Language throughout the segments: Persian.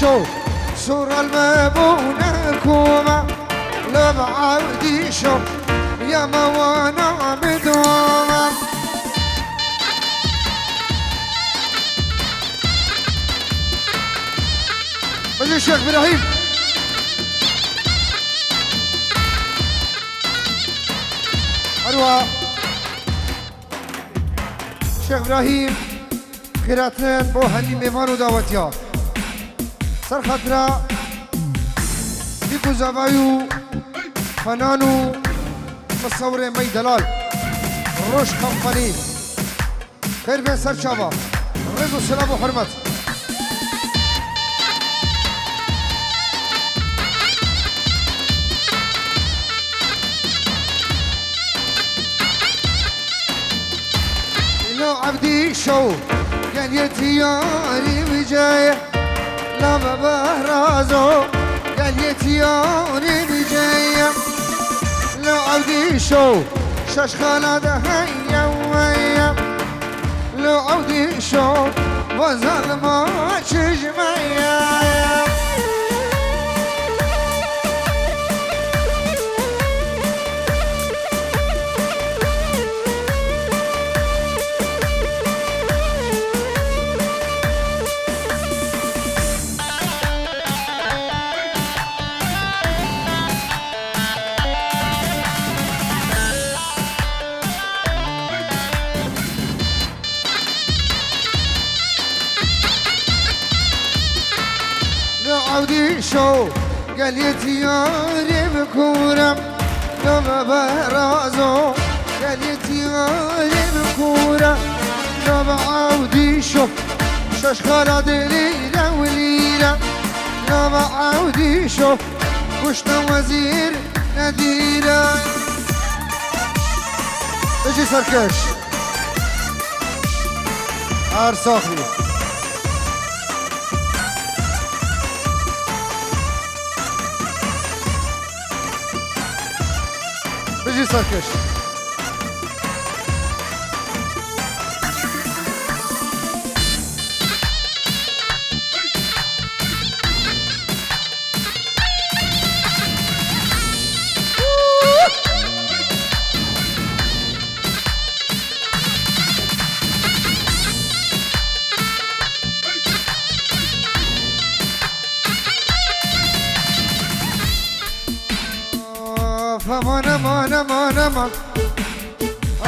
شو صورة المبونة كومة لبعودي شو يا موانا بدومة بدي الشيخ إبراهيم أروى شيخ إبراهيم خيراتنا بو هني ميمان ودعوتيا سر خطرة ديكو زبايو فنانو مصوري مي دلال روش كمپاني خير بين سر شابا رضو سلام وحرمت لو عبدي شو كان يتياري بجايه لما بهرازو قال يتياري بجايه لو عودي شو شاش خالد هيا ويا لو عودي شو وزال ما تشجميا عودي شو قال يتياري بكورة لما برازو قال يتياري بكورة لما عودي شو شاش خالد ليلة وليلة لما عودي شو وشنا وزير نديرة اجي سركش ارساخي بيجي سركش aman aman aman aman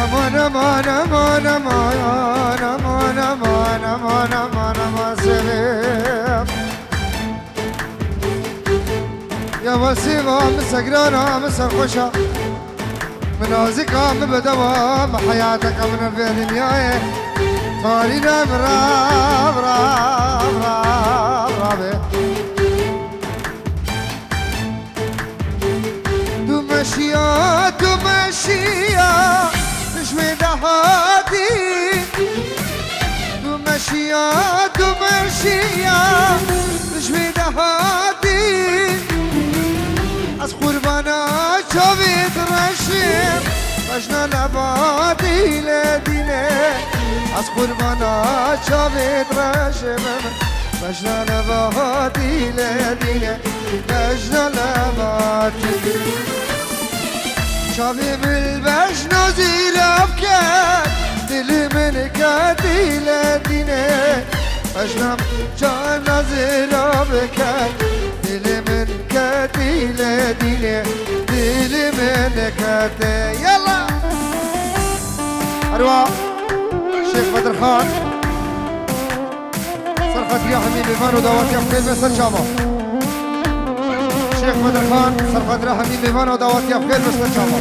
aman aman aman aman aman aman aman aman aman sevim يا وسيمة مسكرانة مسرخشة منازكة بدوام حياتك من في دنياي طارينا براب راب راب راب دمشيا دمشيا مش مدهاتي دمشيا دمشيا مش مدهاتي از قربانا جاوید رشیم مجنا لبادی لدینه از قربانا جاوید رشیم مجنا لبادی لدینه مجنا لبادی شاوی بالبجنا زیراب کرد دل من کردی لدینه مجنم جانا زیراب کرد دل من کردی لدینه دل من کرده یلا أروى شيخ بدر خان صرخت يا حبيبي فانو دوات يا فكيل بس الشامة شيخ بدر خان صرخت يا حبيبي فانو دوات يا فكيل بس الشامة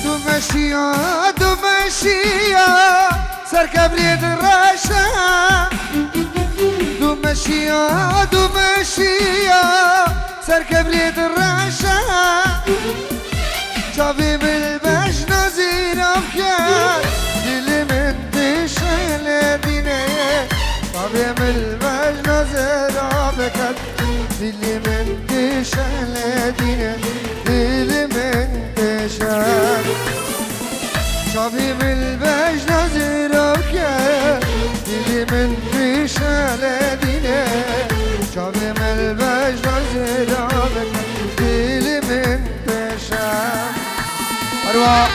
دمشيا دمشيا سركب ليد الرشا دمشيا دمشيا سركب ليد الرشا شافي بالبجنا زينب كان دل من تشعل ديني شبیم المجد زرا بکد دلی من دشل دینه دلی من دشل شبیم المجد زرا بکد دلی من دشل دینه شبیم المجد زرا بکد دلی من دشل أروى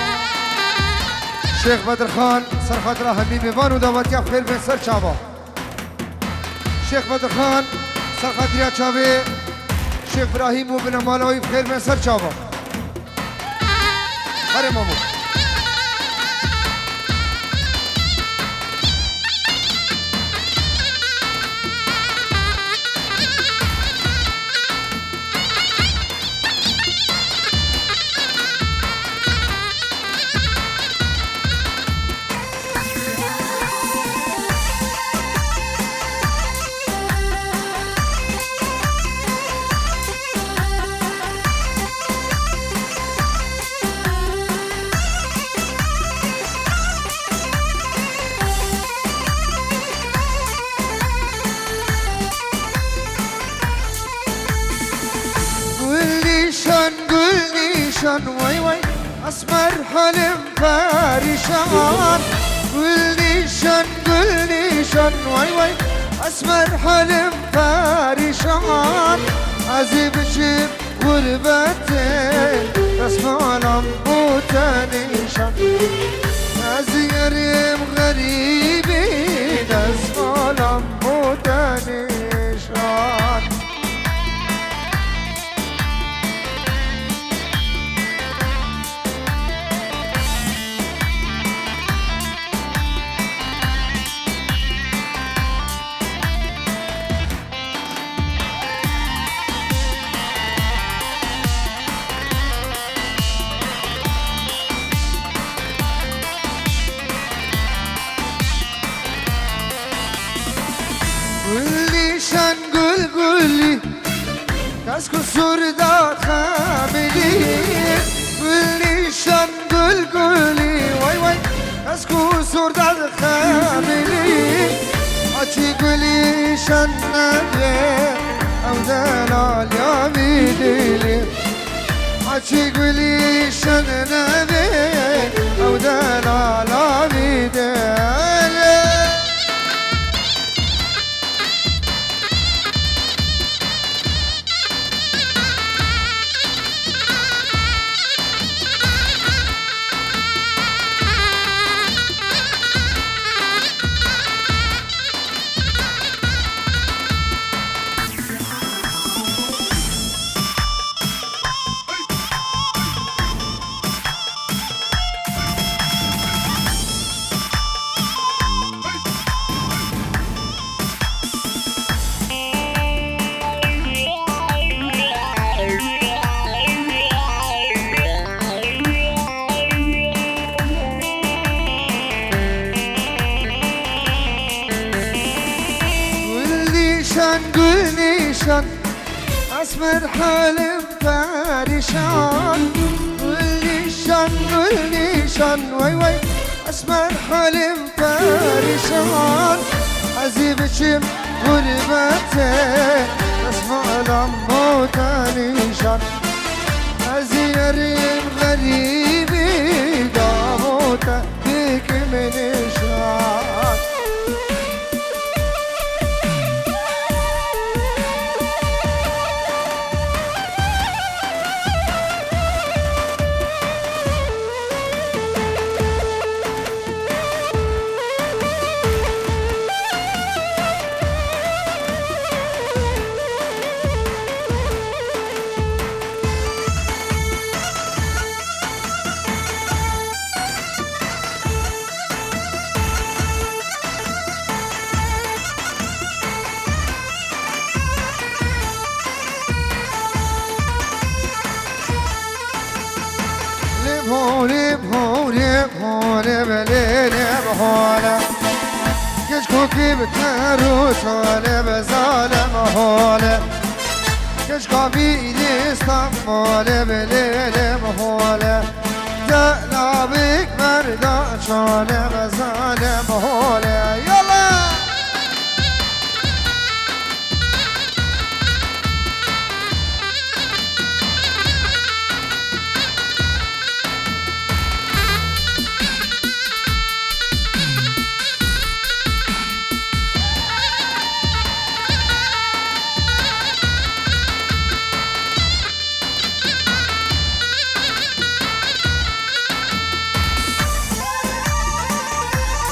شيخ بدر خان سر خاطر همین میوان و دعوتی خیر به سر چاوا شیخ بدر خان سر خاطر چاوه شیخ ابراهیم و بن مالوی خیر به سر چاوا بره مامو واي واي أسمر حلم فارشان قلني شن واي واي أسمر حلم فارشان عزيب شب غربتي رسم لمبوتاني شان أزيريم غريبي رسم لمبوتاني شان قولي شن قولي كاس كسور دا خاملي قولي شن قولي واي واي كاس كسور دا خاملي أشي قولي شن نبي أو دلال يا ميدلي أشي قولي شن نبي أو دلال يا ميدلي قولي شن أسمر حلم فارشان قولي شن واي واي أسمر حلم فارشان عزيب شم غربتي أسمع لموتاني شان أزيرين غريبي داموتا بك من شان بهوني بليلي بهوني كشكوكي بتهروس هوني بظالم هوني كشكوكي اسطنبولي بليلي بهوني دقنا بك مردان شوني بظالم هوني يلا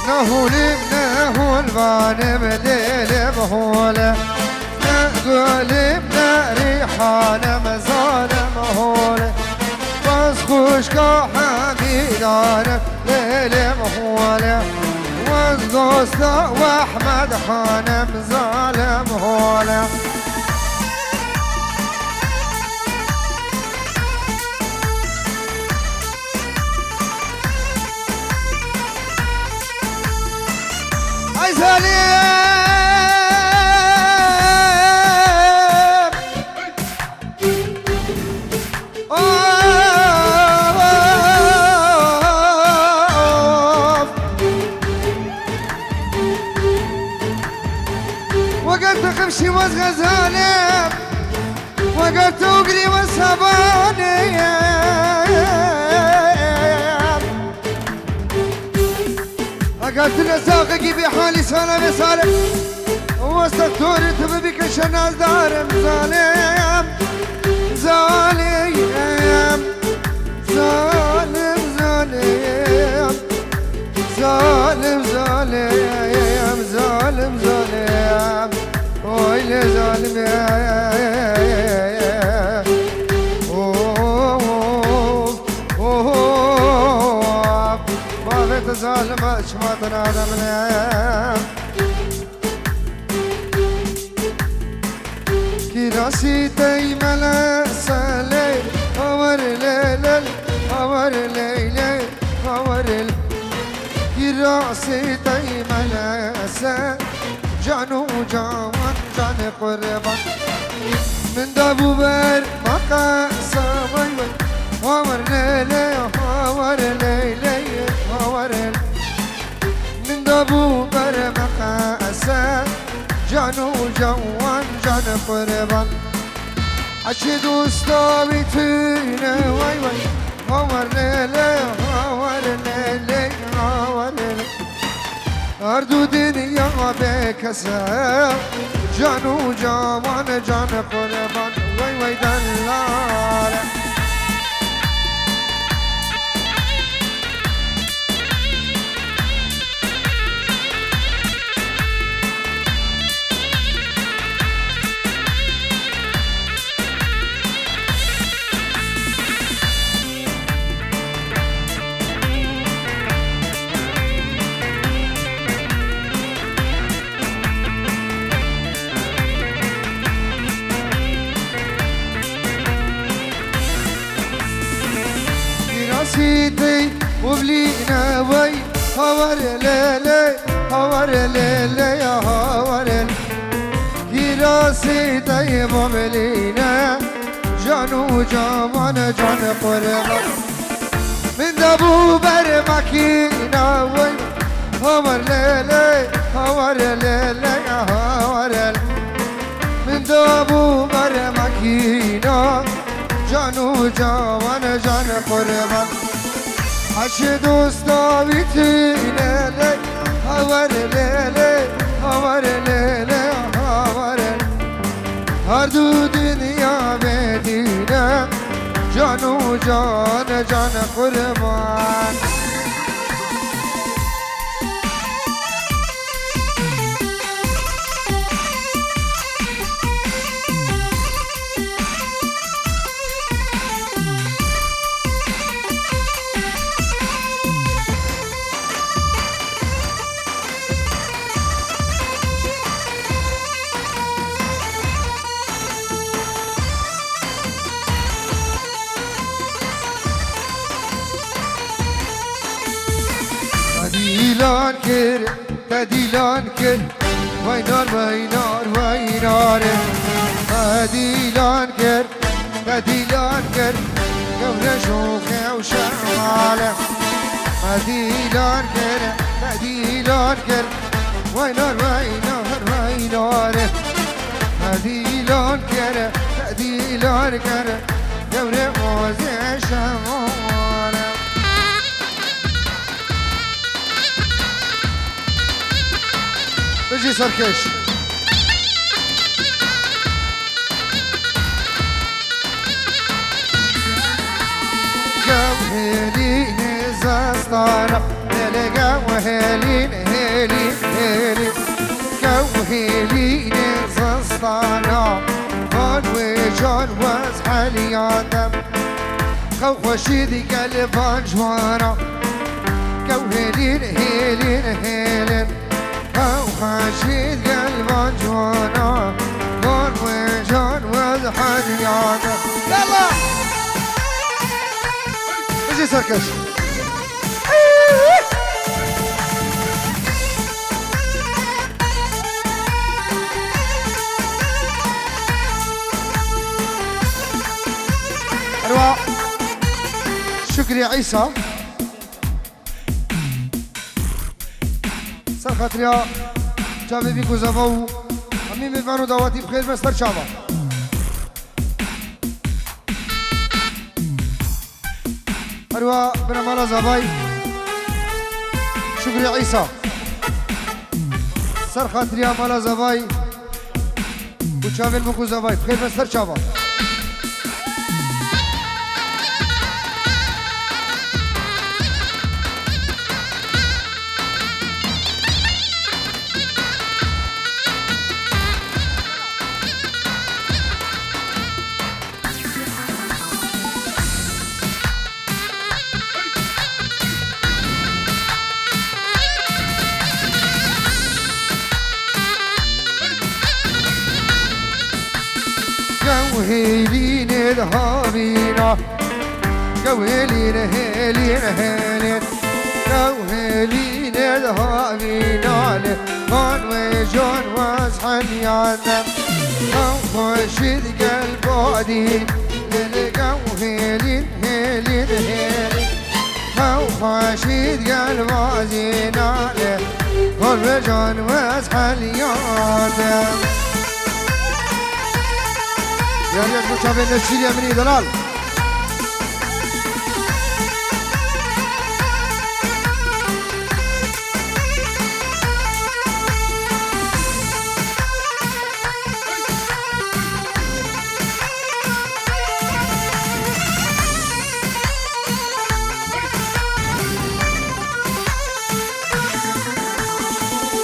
نهولم نهول بانم ليل بهوله نقولم نريحانم ظالم هوله بس خوشگاه حمیدانم ليل بهوله والدوستا واحمد خانم ظالم هوله اي سليم وقت خمشي وغزالم وقت وقري والصباني قالت نساقي بحالي سلام سالم واستغفر تبيك شناز دارم ظالم ظالم ظالم ظالم ظالم ظالم ظالم ظالم ويلي ظالم ظالم شماطن آدم كي راسي تيملا سالي أمر ليل أمر ليل أمر كي راسي تيملا سالي جانو جامان جان قربان من دابو بر مقا سامي أمر ليل أمر ليل من دابو بر مقاسه جانو جوان جان قربان عشي دوستا بيتينه وي وي هاور ليلي هاور ليلي هاور ليلي اردو دنيا بكسه جانو جوان جان قربان وي وي دلال سيدي وبلينا وي هاور ليلي هاور ليلي يا هاور كيرا سيدي وبلينا جانو جامان جان قربان من دابو بر مكينا وي هاور ليلي هاور ليلي يا هاور من دابو بر مكينا جانو جوان جان قربان عشي دوستا بيتينه لي هاور ليلي هاور ليلي هاور هردو دنيا بدينه جانو جان جان قربان تدیلان کر تدیلان کر وینار وینار ویناره تدیلان کر تدیلان کر گوره شوخه و شماله تدیلان کر تدیلان کر وینار وینار ویناره تدیلان کر تدیلان کر گوره موزه شماله بجي سركش قوهلي نزاستانا لقوهلين هلين هلين قوهلين زستانا خان وجان وزحل يادم خوشيدي قلبان جوانا قوهلين هلين هلين خوشيد قلبان جوانا خان وجان وزحل يادم يلا اجي سركش أروى شكري عيسى سر خاطريا جابي بيكو زفاو همي ميفانو دواتي بخير مستر شابا أروى برمالا زباي شكري عيسى سر خاطريا مالا زباي وشافي المكو زباي بخير مستر شابا قوهلين الهابينا قوهلين هلين هلين قوهلين الهابينا لهان وجان وزحل يادم خوشيد قلبادين للقوهلين هلين هلين خوشيد قلبادينا لهان وجان وزحل يادم يا ريت متابعين الشيريا مني دلال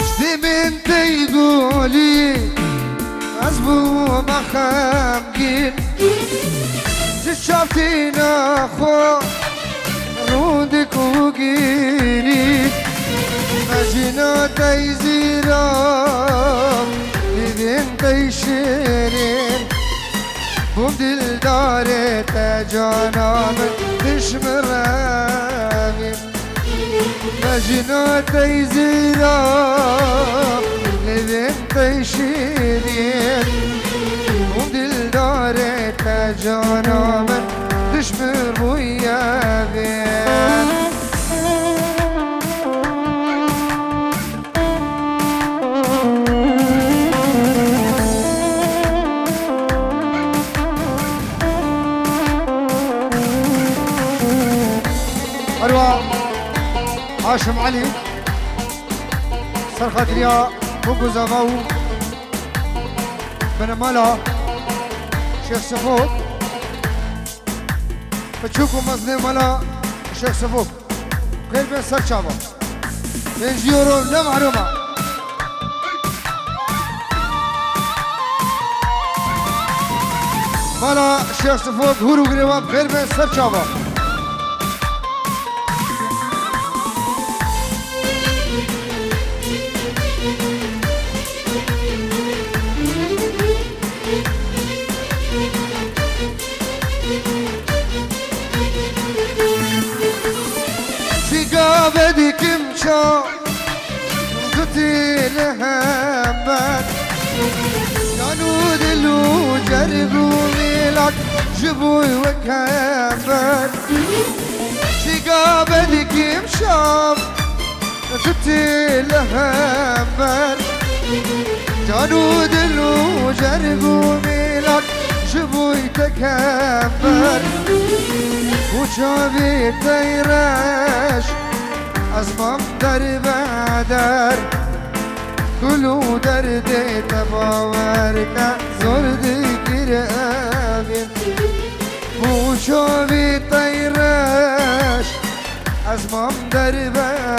شدي من تيقولي أزبو مخامقين شفتينا خو رودك وقيني مجينا تيزيرام لذين تيشيرين بوم دل داري تجانا من تشمر آمين مجينا تيزيرام لذين تيشيرين ودل داري تجانا من تشمر ويا بين أروى هاشم علي سر خاطريا بوكو زافاو بنمالا شيخ سفوك بتشوفوا مظلم مالا شيخ سفوك خير بين سر شابا بين جيورو لا معلومة مالا شيخ سفوك هورو قريبا خير بين سر شابا بدك مشى قتل همك كانوا دلو جرقوا ميلك جبوي وكهمك شقا بدك مشى قتل همك كانوا دلو جرقوا ميلك جبوي تكهمك وشافي تيرش أزمام در بدر كلو دردي تباورك زردي كرابين وشافي تيرش أزمام در بدر